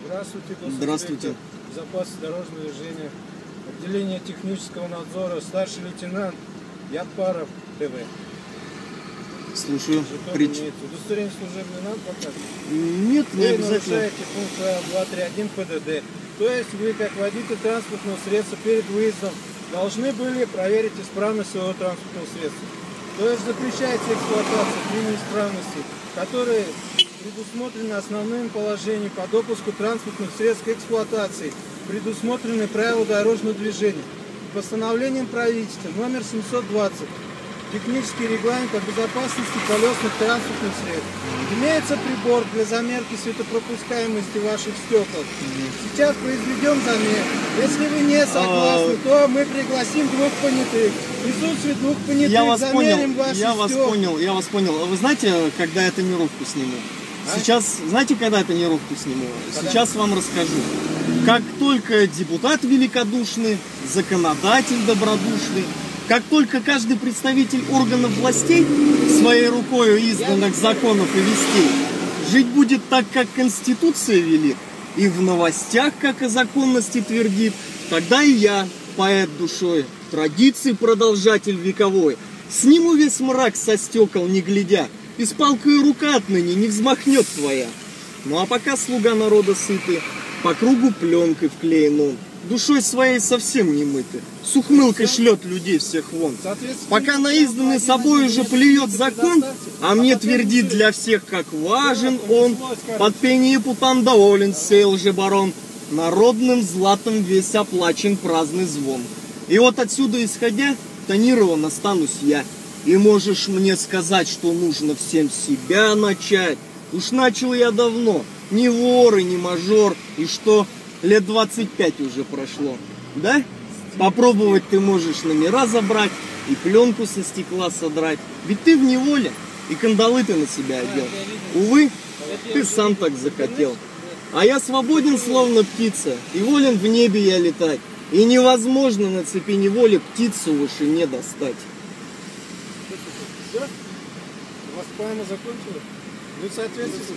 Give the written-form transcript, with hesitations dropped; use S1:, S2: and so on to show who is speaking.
S1: Здравствуйте,
S2: Здравствуйте.
S1: Безопасность дорожного движения. Отделение технического надзора. Старший лейтенант Япаров ТВ.
S2: Слушаю.
S1: Удостоверение служебное надо показывать?
S2: Нет, не
S1: вы
S2: обязательно.
S1: нарушаете пункт правил 231 ПДД. То есть вы, как водитель транспортного средства, перед выездом должны были проверить исправность своего транспортного средства. То есть запрещается эксплуатация при неисправности, которые предусмотрены основным положением по допуску транспортных средств к эксплуатации, предусмотрены правила дорожного движения. Постановлением правительства номер 720 технический регламент о безопасности колесных транспортных средств. Имеется прибор для замерки светопропускаемости ваших стекол. Сейчас произведем замер. Если вы не согласны, то мы пригласим двух понятых. В присутствии двух понятых замерим ваши стекла.
S2: Я вас понял. Вы знаете, когда я тонировку сниму? Сейчас, знаете, когда я тонировку сниму? Сейчас вам расскажу. Как только депутат великодушный, законодатель добродушный, как только каждый представитель органов властей своей рукой изданных законов и вестей жить будет так, как Конституция велит, и в новостях, как о законности твердит, тогда и я, поэт душой, традиции продолжатель вековой, сниму весь мрак со стекол, не глядя, и с палкой рука отныне не взмахнет твоя. Ну а пока слуга народа сытый, по кругу пленкой вклеен он, душой своей совсем не мыты, с ухмылкой шлет людей всех вон. Пока на изданный собой уже плюет закон, а мне твердит для всех, как важен он, под пение путан доволен сей лжебарон, народным златом весь оплачен праздный звон. И вот отсюда исходя, тонирован останусь я, и можешь мне сказать, что нужно всем себя начать. Уж начал я давно, ни вор и ни мажор, и что лет 25 уже прошло, да? Попробовать ты можешь номера забрать и пленку со стекла содрать, ведь ты в неволе, и кандалы ты на себя одел. Увы, ты сам так захотел. А я свободен, словно птица, и волен в небе я летать, и невозможно на цепи неволи птицу выше не достать.
S1: Все? У вас поэма закончилась? Вы в соответствии с